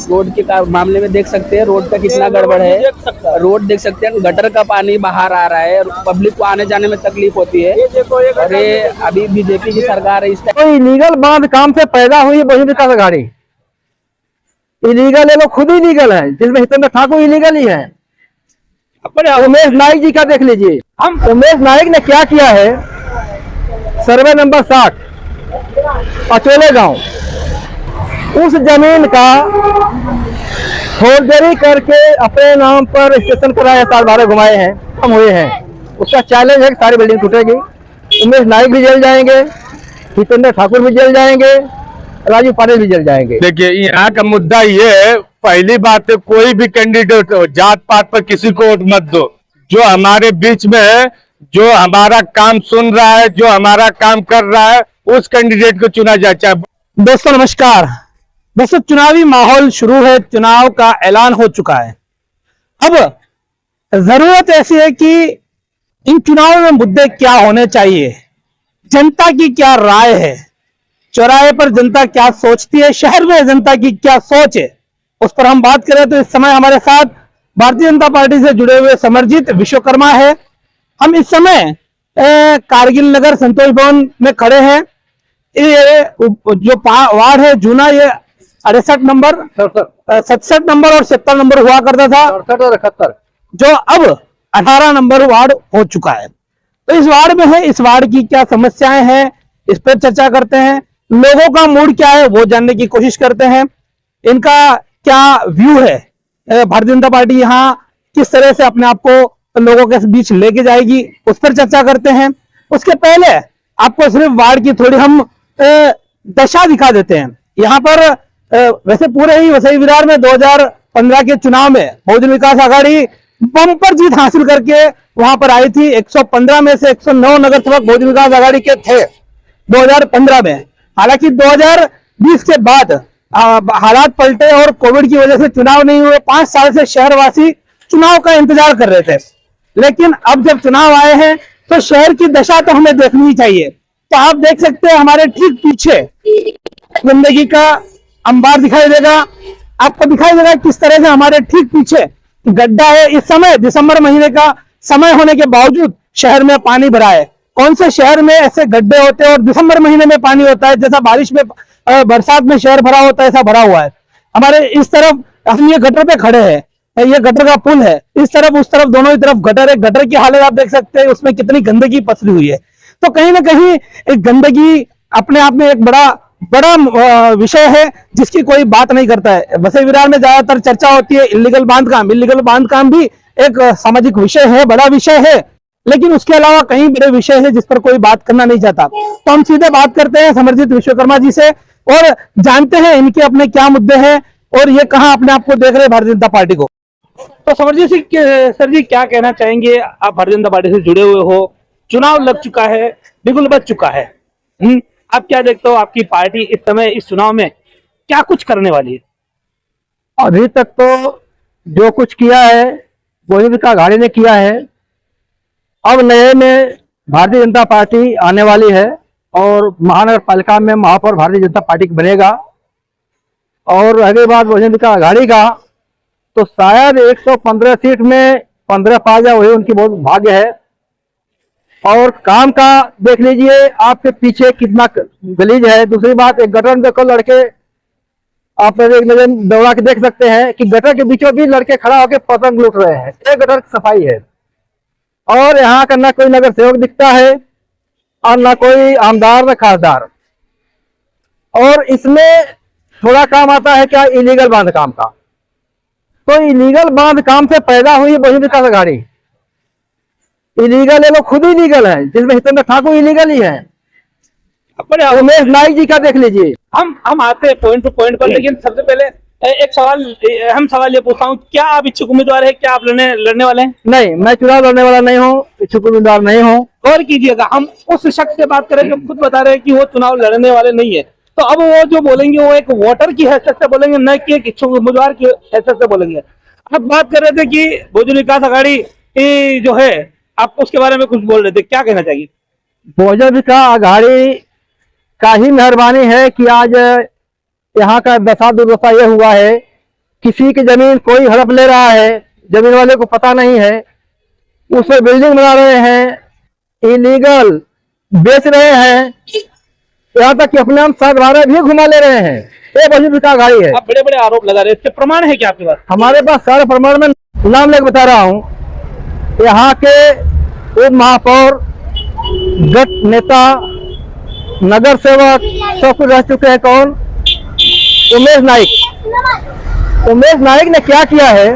Road के मामले में देख सकते हैं रोड का कितना गड़बड़ है। रोड देख सकते हैं, गटर का पानी बाहर आ रहा है, पब्लिक को आने जाने में तकलीफ होती है। अरे अभी बीजेपी की सरकार है, इस तो इलीगल बांध काम से पैदा हुई बहुजन विकास आघाड़ी। इलीगल है, लोग खुद इलीगल है, जिसमें हितेंद्र ठाकुर इलीगल ही है। उमेश नाइक जी का देख लीजिए, हम उमेश नाइक ने क्या किया है। सर्वे नंबर 60 अचोले गांव, उस जमीन का फोर्जरी करके अपने नाम पर रजिस्ट्रेशन कराया, साल 12 घुमाए हैं, हम हुए हैं। उसका चैलेंज है कि सारी बिल्डिंग टूटेगी। उमेश नाइक भी जल जाएंगे, हितेंद्र ठाकुर भी जल जाएंगे, राजू पाटिल भी जल जाएंगे। देखिए, यहाँ का मुद्दा ये है, पहली बात है कोई भी कैंडिडेट हो, जात पात पर किसी को वोट मत दो। जो हमारे बीच में है, जो हमारा काम सुन रहा है, जो हमारा काम कर रहा है, उस कैंडिडेट को चुना जाए। चाहे दोस्तों नमस्कार। दोस्तों चुनावी माहौल शुरू है, चुनाव का ऐलान हो चुका है। अब जरूरत ऐसी है कि इन चुनावों में मुद्दे क्या होने चाहिए, जनता की क्या राय है, चौराहे पर जनता क्या सोचती है, शहर में जनता की क्या सोच है, उस पर हम बात करें तो इस समय हमारे साथ भारतीय जनता पार्टी से जुड़े हुए समरजीत विश्वकर्मा है। हम इस समय कारगिल नगर संतोष भवन में खड़े हैं। ये जो वार्ड है जूना, ये 68 नंबर 67 नंबर और 70 नंबर हुआ करता था, 68 और 71, जो अब 18 नंबर वार्ड हो चुका है। तो इस वार्ड में है, इस वार्ड की क्या समस्याएं हैं, इस पर चर्चा करते हैं। लोगों का मूड क्या है वो जानने की कोशिश करते हैं। इनका क्या व्यू है, भारतीय जनता पार्टी यहाँ किस तरह से अपने आप को लोगों के बीच लेके जाएगी, उस पर चर्चा करते हैं। उसके पहले आपको सिर्फ वार्ड की थोड़ी हम दशा दिखा देते हैं। यहाँ पर वैसे पूरे ही वसई विरार में 2015 के चुनाव में बहुजन विकास आघाड़ी बम्पर जीत हासिल करके वहां पर आई थी। 115 में से 109 नगर सेवक बहुजन विकास आघाड़ी के थे 2015 में। हालांकि 2020 के बाद हालात पलटे और कोविड की वजह से चुनाव नहीं हुए। 5 साल से शहरवासी चुनाव का इंतजार कर रहे थे, लेकिन अब जब चुनाव आए हैं तो शहर की दशा तो हमें देखनी ही चाहिए। तो आप देख सकते हैं हमारे ठीक पीछे गंदगी का अंबार दिखाई देगा, आपको दिखाई देगा किस तरह से हमारे ठीक पीछे गड्ढा है। इस समय दिसंबर महीने का समय होने के बावजूद शहर में पानी भरा है। कौन से शहर में ऐसे गड्ढे होते हैं और दिसंबर महीने में पानी होता है? जैसा बारिश में बरसात में शहर भरा होता है, ऐसा भरा हुआ है। हमारे इस तरफ हम ये गटर पे खड़े हैं, ये गटर का पुल है, इस तरफ उस तरफ दोनों ही तरफ गटर है। गटर की हालत आप देख सकते हैं, उसमें कितनी गंदगी पसरी हुई है। तो कहीं ना कहीं एक गंदगी अपने आप में एक बड़ा विषय है जिसकी कोई बात नहीं करता है। वसई विरार में ज्यादातर चर्चा होती है इल्लीगल बांधकाम। इल्लीगल बांधकाम भी एक सामाजिक विषय है, बड़ा विषय है, लेकिन उसके अलावा कई बड़े विषय है जिस पर कोई बात करना नहीं चाहता। तो हम सीधे बात करते हैं समरजीत विश्वकर्मा जी से और जानते हैं इनके अपने क्या मुद्दे हैं और ये कहां अपने आप को देख रहे हैं भारतीय जनता पार्टी को। तो समरजीत सर जी क्या कहना चाहेंगे? आप भारतीय जनता पार्टी से जुड़े हुए हो, चुनाव लग चुका है, बिगुल बज चुका है, आप क्या देखते हो आपकी पार्टी इस समय इस चुनाव में क्या कुछ करने वाली है? अभी तक तो जो कुछ किया है बहुजन विकास आघाड़ी ने किया है। अब नए में भारतीय जनता पार्टी आने वाली है और महानगर पालिका में महापौर भारतीय जनता पार्टी बनेगा। और रही बात बहुजन विकास आघाड़ी का, तो शायद 115 सीट में 15 पा जाए, वही उनकी बहुत भाग्य है। और काम का देख लीजिए, आपके पीछे कितना गलीज है। दूसरी बात, एक गटर में देखो लड़के, आप एक नजर दौड़ा के देख सकते हैं कि गटर के बीचों बीच लड़के खड़ा होकर पतंग लूट रहे हैं। एक गटर की सफाई है और यहाँ का ना कोई नगर सेवक दिखता है और ना कोई आमदार ना खासदार। और इसमें थोड़ा काम आता है क्या, इलीगल बांध काम का। तो इलीगल बांध काम से पैदा हुई बहुजन विकास आघाड़ी। इलीगल है, लोग खुद इलीगल है, जिसमें हितेंद्र ठाकुर इलीगल ही है। उमेश नाइक जी का देख लीजिए। हम आते हैं पॉइंट टू पॉइंट पर, लेकिन सबसे पहले एक सवाल ये पूछता हूँ, क्या आप इच्छुक उम्मीदवार है? क्या आप लड़ने वाले हैं? नहीं, मैं चुनाव लड़ने वाला नहीं हूँ, इच्छुक उम्मीदवार नहीं हूँ। और कीजिएगा, हम उस शख्स से बात करें जो खुद बता रहे हैं कि वो चुनाव लड़ने वाले नहीं है। तो अब वो जो बोलेंगे वो एक वोटर की हैसियत से बोलेंगे, न कि एक इच्छुक उम्मीदवार की हैसियत से बोलेंगे। आप बात कर रहे थे कि बहुजन विकास आघाड़ी जो है, आप उसके बारे में कुछ बोल रहे थे, क्या कहना चाहिए? बहुजन विकास आघाड़ी का ही मेहरबानी है कि आज यहाँ का दशा दुर्दशा ये हुआ है किसी की जमीन कोई हड़प ले रहा है, जमीन वाले को पता नहीं है, उसमें बिल्डिंग बना रहे हैं, इलीगल बेच रहे हैं, यहाँ तक कि अपने हम 7-12 भी घुमा ले रहे हैं। ये बजट का गाड़ी है। आप बड़े बड़े आरोप लगा रहे हैं, इसके प्रमाण है क्या आपके पास? हमारे पास सारे प्रमाण में नाम लेकर बता रहा हूँ। यहाँ के उप महापौर, गट नेता, नगर सेवक सब कुछ रह चुके हैं। कौन? उमेश नाइक। उमेश नाइक ने क्या किया है,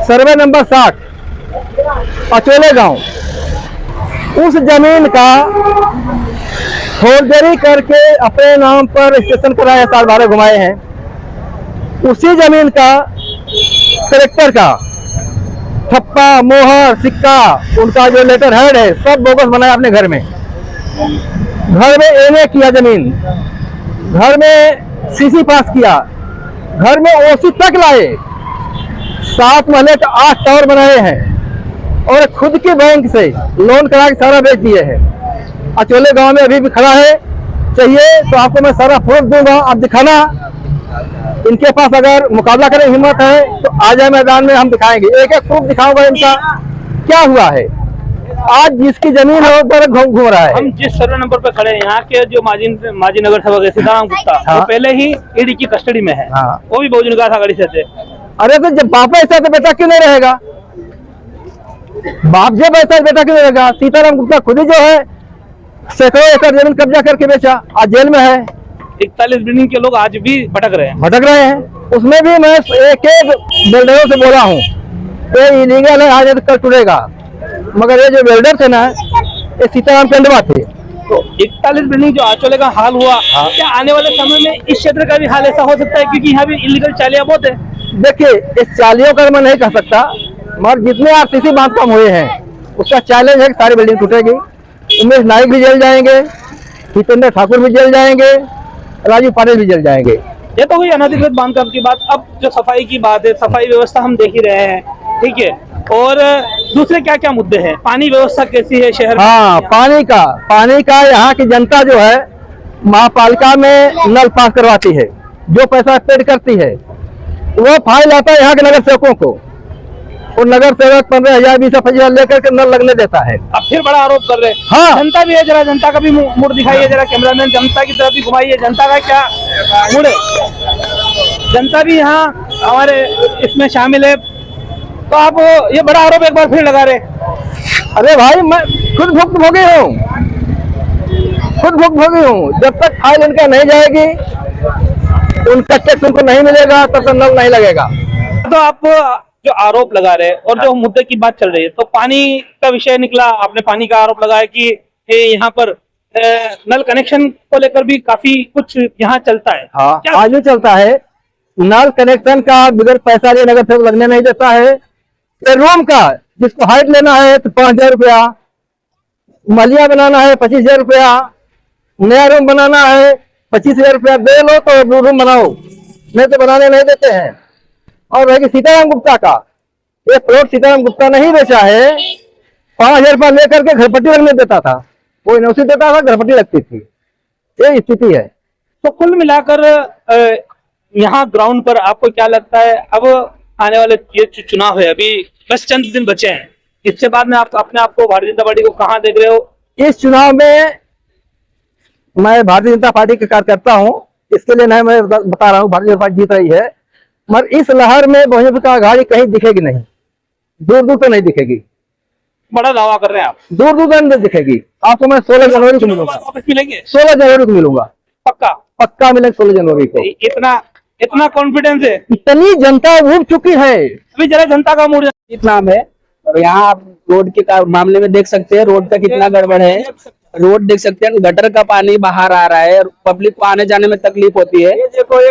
सर्वे नंबर 60 अचोले गांव, उस जमीन का फोर्जरी करके अपने नाम पर रजिस्ट्रेशन कराया, 7-12 घुमाए हैं। उसी जमीन का कलेक्टर का ठप्पा, मोहर, सिक्का, उनका जो लेटर हेड है, सब बोगस बनाया अपने घर में। घर में एने किया जमीन, घर में सीसी पास किया, घर में ओसी तक लाए, 7 महले का 8 टावर बनाए हैं और खुद के बैंक से लोन करा के सारा बेच दिए हैं। अचोले गांव में अभी भी खड़ा है, चाहिए तो आपको मैं सारा प्रूफ दूंगा, आप दिखाना। इनके पास अगर मुकाबला करें हिम्मत है तो आ जाए मैदान में, हम दिखाएंगे, एक एक प्रूफ दिखाऊंगा इनका क्या हुआ है। आज जिसकी जमीन है वो घूम रहा है। हम जिस सर्वे नंबर पर खड़े हैं, यहाँ के जो माजी नगर सेवक है सीताराम गुप्ता, हाँ। वो पहले ही ईडी की कस्टडी में है। हाँ। वो भी बहुजन विकास आघाड़ी से थे। अरे तो जब बाप ऐसा तो बेटा क्यों नहीं रहेगा? बाप जब ऐसा बेटा क्यों नहीं रहेगा? सीताराम गुप्ता खुद ही जो है सैकड़ों एकड़ जमीन कब्जा करके बेचा, आज जेल में है। 41 बिल्डिंग के लोग आज भी भटक रहे हैं। उसमें भी मैं एक बिल्डरों से बोला हूँ ये इलीगल है, आज कल टूटेगा, मगर ये जो बिल्डर थे ना, ये सीताराम कंडवा थे। तो 41 बिल्डिंग जो आचोले का हाल हुआ, क्या आने वाले समय में इस क्षेत्र का भी हाल ऐसा हो सकता है? क्योंकि यहाँ भी इलीगल चालियां बहुत है। देखिए, इस चालियों का मैं नहीं कह सकता, मगर जितने आरसीसी बांधकाम हुए हैं उसका चैलेंज है कि सारी बिल्डिंग टूटेगी। उमेश नाइक भी जल जाएंगे, हितेंद्र ठाकुर भी जल जाएंगे, राजू पाटिल भी जल जाएंगे। ये तो हुई अनधिकृत बांधकाम की बात। अब जो सफाई की बात है, सफाई व्यवस्था हम देख ही रहे हैं, ठीक है। और दूसरे क्या क्या मुद्दे हैं? पानी व्यवस्था कैसी है शहर? हाँ, पानी का यहाँ की जनता जो है महापालिका में नल पास करवाती है, जो पैसा पेड करती है वो फाइल आता है यहाँ के नगर सेवकों को, और नगर सेवक 15,000 20,000 लेकर के नल लगने देता है। अब फिर बड़ा आरोप कर रहे हैं। हाँ। जनता भी है, जरा जनता का भी मूड दिखाइए, जरा कैमरामैन जनता की तरफ भी घुमाइए। जनता का क्या मूड है? जनता भी यहाँ हमारे इसमें शामिल है, तो आप ये बड़ा आरोप एक बार फिर लगा रहे। अरे भाई, मैं खुद भुक्तभोगी हूँ। जब तक फाइल इनका नहीं जाएगी, उनका टैक्स उनको नहीं मिलेगा, तब तक नल नहीं लगेगा। तो आप जो आरोप लगा रहे हैं और जो मुद्दे की बात चल रही है, तो पानी का विषय निकला, आपने पानी का आरोप लगाया कि यहाँ पर नल कनेक्शन को लेकर भी काफी कुछ यहाँ चलता है। हाँ, आज भी चलता है। नल कनेक्शन का बगैर पैसा लिए नगर सेवक लगने नहीं देता है। रूम का जिसको हाइट लेना है तो 5,000 रुपया, मलिया बनाना है 25,000 रुपया, नया रूम बनाना है 25,000 रुपया दे लो तो रूम बनाओ, नहीं तो बनाने नहीं देते हैं। और रहेगी सीताराम गुप्ता का, ये प्लॉट सीताराम गुप्ता नहीं बेचा है, 5,000 रुपया लेकर के घरपट्टी लगने देता था, कोई नौसी देता था, घरपट्टी लगती थी। ये स्थिति है। तो कुल मिलाकर यहाँ ग्राउंड पर आपको क्या लगता है, अब आने वाले ये चुनाव है, अभी बस चंद दिन बचे हैं, इसके बाद में आप अपने आप को भारतीय जनता पार्टी को कहाँ देख रहे हो? इस चुनाव में मैं भारतीय जनता पार्टी का कार्यकर्ता हूं, इसके लिए नहीं मैं बता रहा हूं भारतीय जनता पार्टी जीत रही है, मगर इस लहर में बहुजन विकास आघाड़ी कहीं दिखेगी नहीं, दूर दूर तक नहीं दिखेगी। बड़ा दावा कर रहे हैं आप? दूर दूर तक नहीं दिखेगी। आपको मैं 16 जनवरी को मिलूंगा। वापस मिलेंगे? 16 जनवरी को मिलूंगा, पक्का मिलेंगे 16 जनवरी को। इतना कॉन्फिडेंस है? इतनी जनता उठ चुकी है। अभी जरा जनता का मूड नाम है, और यहाँ आप रोड के मामले में देख सकते हैं, रोड का कितना गड़बड़ है। रोड देख सकते हैं, गटर का पानी बाहर आ रहा है, पब्लिक को आने जाने में तकलीफ होती है।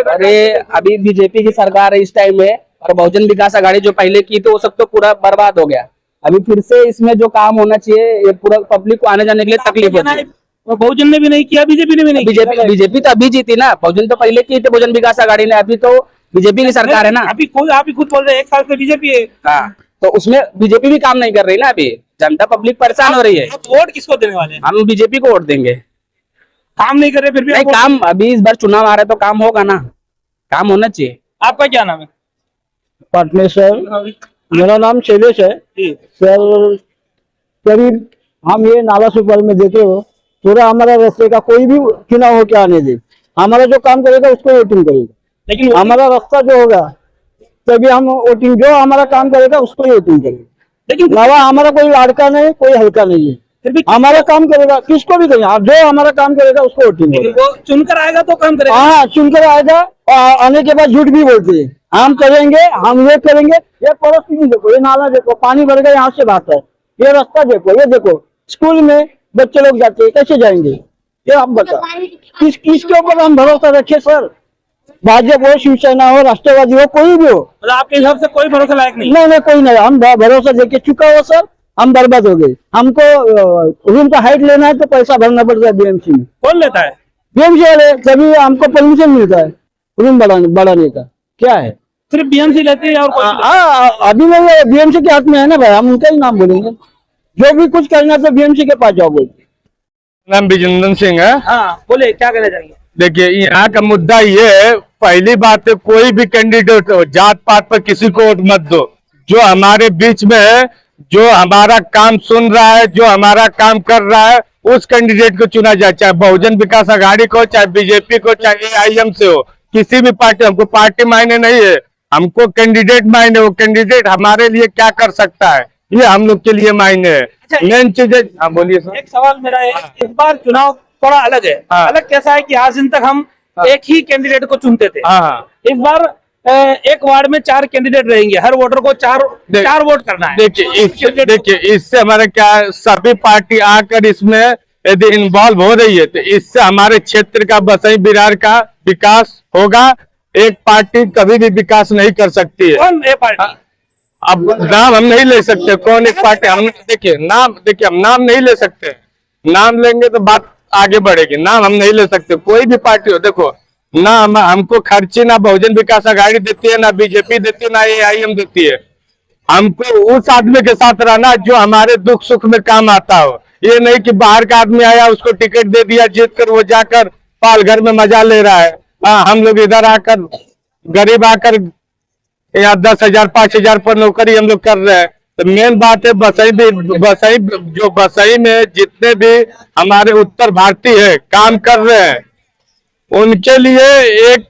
अरे अभी बीजेपी की सरकार है इस टाइम में, और बहुजन विकास आघाड़ी जो पहले की तो वो सब तो पूरा बर्बाद हो गया। अभी फिर से इसमें जो काम होना चाहिए, ये पूरा पब्लिक को आने जाने के लिए तकलीफ होती है। बहुजन ने भी नहीं किया, बीजेपी ने भी नहीं किया। बीजेपी तो अभी जीती ना, बहुजन तो पहले की थे बहुजन विकास आघाड़ी ने, अभी तो बीजेपी की सरकार है ना। अभी आप ही खुद बोल रहे हैं 1 साल से बीजेपी है। हाँ, तो उसमें बीजेपी भी काम नहीं कर रही ना, अभी जनता पब्लिक परेशान हो रही है। आप वोट किसको देने वाले हैं? हम बीजेपी को वोट देंगे। काम नहीं कर रहे फिर भी? नहीं, काम अभी इस बार चुनाव आ रहा है तो काम होगा ना, काम होना चाहिए। आपका क्या नाम है? पटने सर, मेरा नाम शैलेश है जी। सर। करीब हम ये नाला सुपर में देखे हो, पूरा हमारा रास्ते का कोई भी चुनाव हो के आने दे, हमारा जो काम करेगा उसको वोटिंग करेगा। लेकिन हमारा रास्ता जो होगा तभी हम वोटिंग, जो हमारा काम करेगा उसको ही वोटिंग करेगा। लेकिन लावा हमारा कोई लाड़का नहीं, कोई हल्का नहीं है, फिर भी हमारा काम करेगा, किसको भी करेगा, जो हमारा काम करेगा उसको वोटिंग लेकिन करेगा। वो चुनकर आएगा तो काम करेगा। हाँ, चुनकर आएगा और आने के बाद झूठ भी बोलते हैं, हम करेंगे, हम ये करेंगे। ये परिस्थिति देखो, ये नाला देखो, पानी भर गया, यहाँ से बात है। ये रास्ता देखो, ये देखो, स्कूल में बच्चे लोग जाते हैं, कैसे जाएंगे? ये आप बता, किसके ऊपर हम भरोसा रखे सर? भाजपा हो, शिवसेना हो, राष्ट्रवादी हो, कोई भी हो, मतलब आपके हिसाब से कोई भरोसा लायक नहीं? नहीं कोई नहीं। हम भरोसा देके चुका हो सर, हम बर्बाद हो गए। हमको रूम का हाइट लेना है तो पैसा भरना पड़ता है बीएमसी में। कौन लेता है? बीएमसी वाले, तभी हमको परमिशन मिलता है रूम बढ़ाने का। क्या है? सिर्फ बीएमसी लेती है और कोई? अभी नहीं, बीएमसी के हाथ में है ना भाई, हम उनका ही नाम बोलेंगे। जो भी कुछ करना है तो बीएमसी के पास जाओ बोल। नाम विजेंद्र सिंह है। हाँ बोले, क्या कहना चाहेंगे? देखिए, यहाँ का मुद्दा ये है, पहली बात है, कोई भी कैंडिडेट हो, जात पात पर किसी को वोट मत दो। जो हमारे बीच में है, जो हमारा काम सुन रहा है, जो हमारा काम कर रहा है, उस कैंडिडेट को चुना जाए, चाहे बहुजन विकास आघाड़ी को, चाहे बीजेपी को, चाहे AIM से हो, किसी भी पार्टी। हमको पार्टी मायने नहीं है, हमको कैंडिडेट मायने। वो कैंडिडेट हमारे लिए क्या कर सकता है, ये हम लोग के लिए मायने है। मेन चीज है। हाँ बोलिए सर। एक सवाल मेरा है, इस बार चुनाव थोड़ा अलग है। हाँ। अलग कैसा है कि आज दिन तक हम एक ही कैंडिडेट को चुनते थे। हाँ, इस बार एक वार्ड में 4 कैंडिडेट रहेंगे, हर वोटर को चार वोट करना है। देखिए इससे हमारा क्या है, सभी पार्टी आकर इसमें यदि इन्वॉल्व हो रही है तो इससे हमारे क्षेत्र का, बसई बिरार का विकास होगा। एक पार्टी कभी भी विकास नहीं कर सकती है। कौन ये पार्टी? अब नाम हम नहीं ले सकते, कौन एक पार्टी। हम देखिए हम नाम नहीं ले सकते। नाम लेंगे तो बात आगे बढ़ेगी, नाम हम नहीं ले सकते। कोई भी पार्टी हो, देखो ना हमको खर्ची ना बहुजन विकास आघाड़ी देती है, ना बीजेपी देती है, ना AIM देती है। हमको उस आदमी के साथ रहना जो हमारे दुख सुख में काम आता हो। ये नहीं कि बाहर का आदमी आया, उसको टिकट दे दिया, जीत कर वो जाकर पाल घर में मजा ले रहा है। हम लोग इधर आकर, गरीब आकर यहाँ 10,000 5,000 पर नौकरी हम लोग कर रहे हैं। तो मेन बात है, बसई में जितने भी हमारे उत्तर भारतीय है काम कर रहे हैं, उनके लिए एक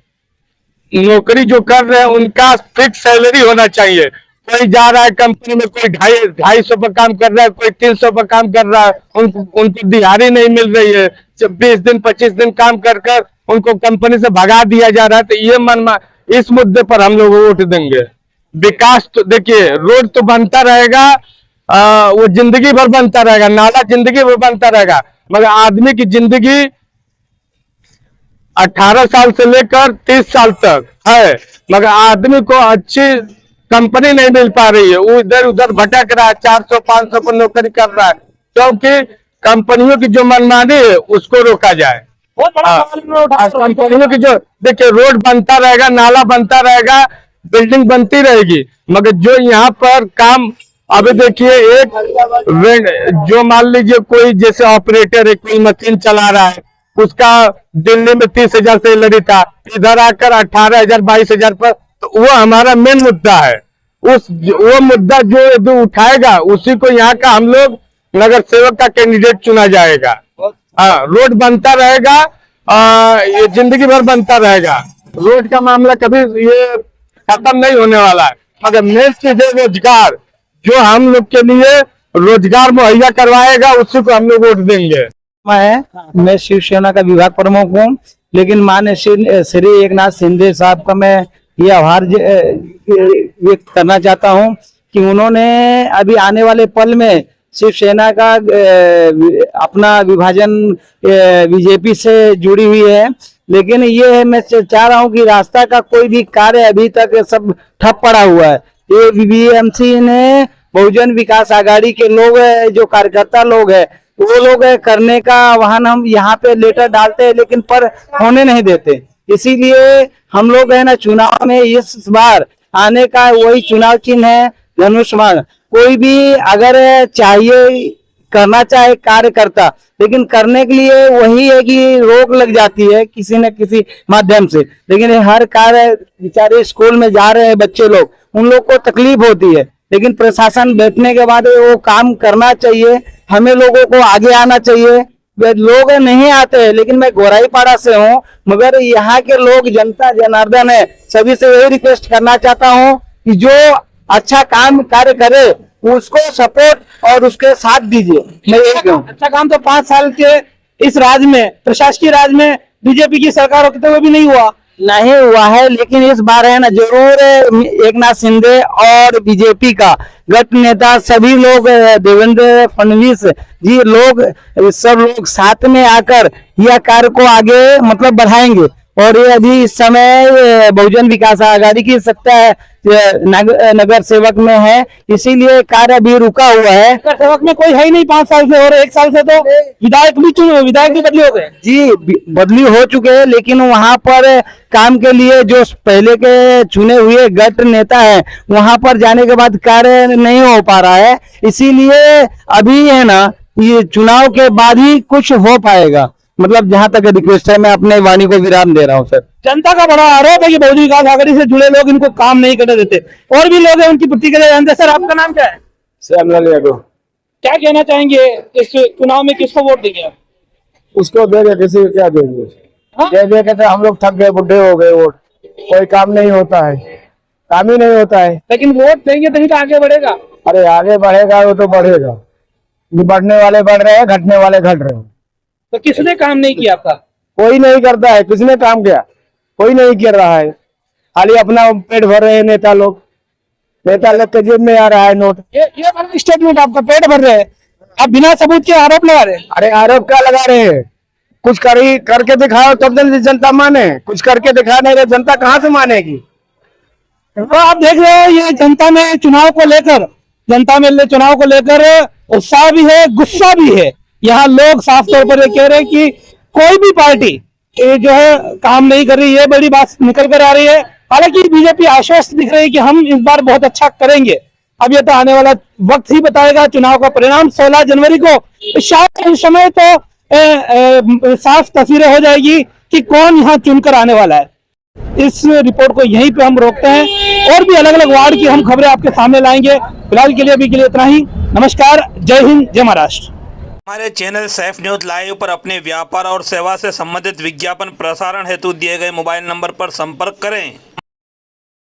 नौकरी जो कर रहे हैं उनका फिक्स सैलरी होना चाहिए। कोई जा रहा है कंपनी में, कोई 250 पर काम कर रहा है, कोई 300 पर काम कर रहा है, उनको दिहाड़ी नहीं मिल रही है। 20 दिन 25 दिन काम कर उनको कंपनी से भगा दिया जा रहा है। तो ये इस मुद्दे पर हम लोग वोट देंगे। विकास तो देखिए, रोड तो बनता रहेगा, वो जिंदगी भर बनता रहेगा, नाला जिंदगी भर बनता रहेगा, मगर आदमी की जिंदगी 18 साल से लेकर 30 साल तक है, मगर आदमी को अच्छी कंपनी नहीं मिल पा रही है। वो इधर उधर भटक रहा है, 400-500 पर नौकरी कर रहा है, क्योंकि कंपनियों की जो मनमानी है उसको रोका जाए। बहुत बड़ा सवाल कंपनियों की जो, देखिए रोड बनता रहेगा, नाला बनता रहेगा, बिल्डिंग बनती रहेगी, मगर जो यहाँ पर काम, अभी देखिए एक जो मान लीजिए कोई जैसे ऑपरेटर है, कोई मशीन चला रहा है, उसका दिल्ली में 30,000 सैलरी था, इधर आकर 18,000 22,000 पर। तो वो हमारा मेन मुद्दा है। वो मुद्दा जो यदि उठाएगा उसी को यहाँ का हम लोग नगर सेवक का कैंडिडेट चुना जाएगा। हाँ, रोड बनता रहेगा, ये जिंदगी भर बनता रहेगा। रोड का मामला कभी ये खत्म नहीं होने वाला है, मगर मेन चीज है रोजगार। जो हम लोग के लिए रोजगार मुहैया करवाएगा उसी को हम लोग वोट देंगे। मैं शिवसेना का विभाग प्रमुख हूँ, लेकिन माननीय श्री एकनाथ शिंदे साहब का मैं ये आभार व्यक्त करना चाहता हूँ कि उन्होंने अभी आने वाले पल में शिवसेना का अपना विभाजन बीजेपी से जुड़ी हुई है। लेकिन ये मैं चाह रहा हूँ कि रास्ता का कोई भी कार्य अभी तक सब ठप पड़ा हुआ है। ये बीएमसी ने बहुजन विकास आघाड़ी के लोग जो कार्यकर्ता लोग हैं, वो लोग करने का वाहन हम यहाँ पे लेटर डालते हैं, लेकिन पर होने नहीं देते। इसीलिए हम लोग है ना, चुनाव में इस बार आने का वही चुनाव चिन्ह है धनुष बाण। कोई भी अगर चाहिए करना चाहे कार्यकर्ता, लेकिन करने के लिए वही है कि रोक लग जाती है किसी न किसी माध्यम से। लेकिन हर कार्य बेचारे स्कूल में जा रहे हैं बच्चे लोग, उन लोग को तकलीफ होती है, लेकिन प्रशासन बैठने के बाद वो काम करना चाहिए। हमें लोगों को आगे आना चाहिए। वे लोग नहीं आते, लेकिन मैं गोराईपाड़ा से हूँ, मगर यहाँ के लोग जनता जनार्दन है, सभी से यही रिक्वेस्ट करना चाहता हूँ कि जो अच्छा काम कार्य करे उसको सपोर्ट और उसके साथ दीजिए। मैं यही कहूँ। अच्छा काम तो 5 साल के इस राज में, प्रशासकीय राज में बीजेपी की सरकार होते हुए भी नहीं हुआ। नहीं हुआ है, लेकिन इस बार है ना जरूर एकनाथ शिंदे और बीजेपी का गठ नेता सभी लोग, देवेंद्र फडणवीस जी लोग, सब लोग साथ में आकर यह कार्य को आगे मतलब बढ़ाएंगे। और ये अभी इस समय बहुजन विकास आघाड़ी की सत्ता है, नगर सेवक में है, इसीलिए कार्य अभी रुका हुआ है। नगर सेवक में कोई है ही नहीं 5 साल से, और 1 साल से तो विधायक भी बदली हो गए। जी बदली हो चुके हैं, लेकिन वहां पर काम के लिए जो पहले के चुने हुए गठ नेता है, वहां पर जाने के बाद कार्य नहीं हो पा रहा है। इसीलिए अभी है ना ये चुनाव के बाद ही कुछ हो पाएगा। मतलब जहां तक रिक्वेस्ट है, मैं अपने वाणी को विराम दे रहा हूं सर। जनता का बड़ा आरोप है कि बहुजन विकास आघाड़ी से जुड़े लोग इनको काम नहीं करने देते। और भी लोग हैं, उनकी प्रतिक्रिया जानते हैं। सर आपका नाम क्या है? श्यामलाल यादव। क्या कहना चाहेंगे इस चुनाव में, किसको वोट देंगे आप? उसको देंगे, किसी को क्या देंगे? हाँ? दे दे के तो हम लोग थक गए, बुढ़े हो गए। वोट कोई काम नहीं होता है, काम ही नहीं होता है। लेकिन वोट देंगे तभी तो आगे बढ़ेगा। अरे आगे बढ़ेगा, वो तो बढ़ेगा। बढ़ने वाले बढ़ रहे हैं, घटने वाले घट रहे हैं। तो किसने काम नहीं किया आपका? कोई नहीं करता है। किसने काम किया? कोई नहीं कर रहा है। खाली अपना पेट भर रहे हैं नेता लोग। नेता लोग के जेब में आ रहा है नोट। ये स्टेटमेंट आपका पेट भर रहे हैं, आप बिना सबूत के आरोप लगा रहे हैं। अरे आरोप क्या लगा रहे हैं? कुछ करके दिखाओ तब तो जनता माने। कुछ करके दिखा नहीं रहे, जनता कहाँ से मानेगी? तो आप देख रहे हो, ये जनता में चुनाव को लेकर उत्साह भी है, गुस्सा भी है। यहाँ लोग साफ तौर पर ये कह रहे हैं कि कोई भी पार्टी ये जो है काम नहीं कर रही, ये बड़ी बात निकल कर आ रही है। हालांकि बीजेपी आश्वस्त दिख रही है कि हम इस बार बहुत अच्छा करेंगे। अब ये तो आने वाला वक्त ही बताएगा, चुनाव का परिणाम 16 जनवरी को। शायद इस समय तो साफ तस्वीरें हो जाएगी कि कौन यहाँ चुनकर आने वाला है। इस रिपोर्ट को यहीं पे हम रोकते हैं, और भी अलग अलग वार्ड की हम खबरें आपके सामने लाएंगे। फिलहाल के लिए अभी के लिए इतना ही। नमस्कार, जय हिंद, जय महाराष्ट्र। हमारे चैनल सैफ न्यूज लाइव पर अपने व्यापार और सेवा से संबंधित विज्ञापन प्रसारण हेतु दिए गए मोबाइल नंबर पर संपर्क करें।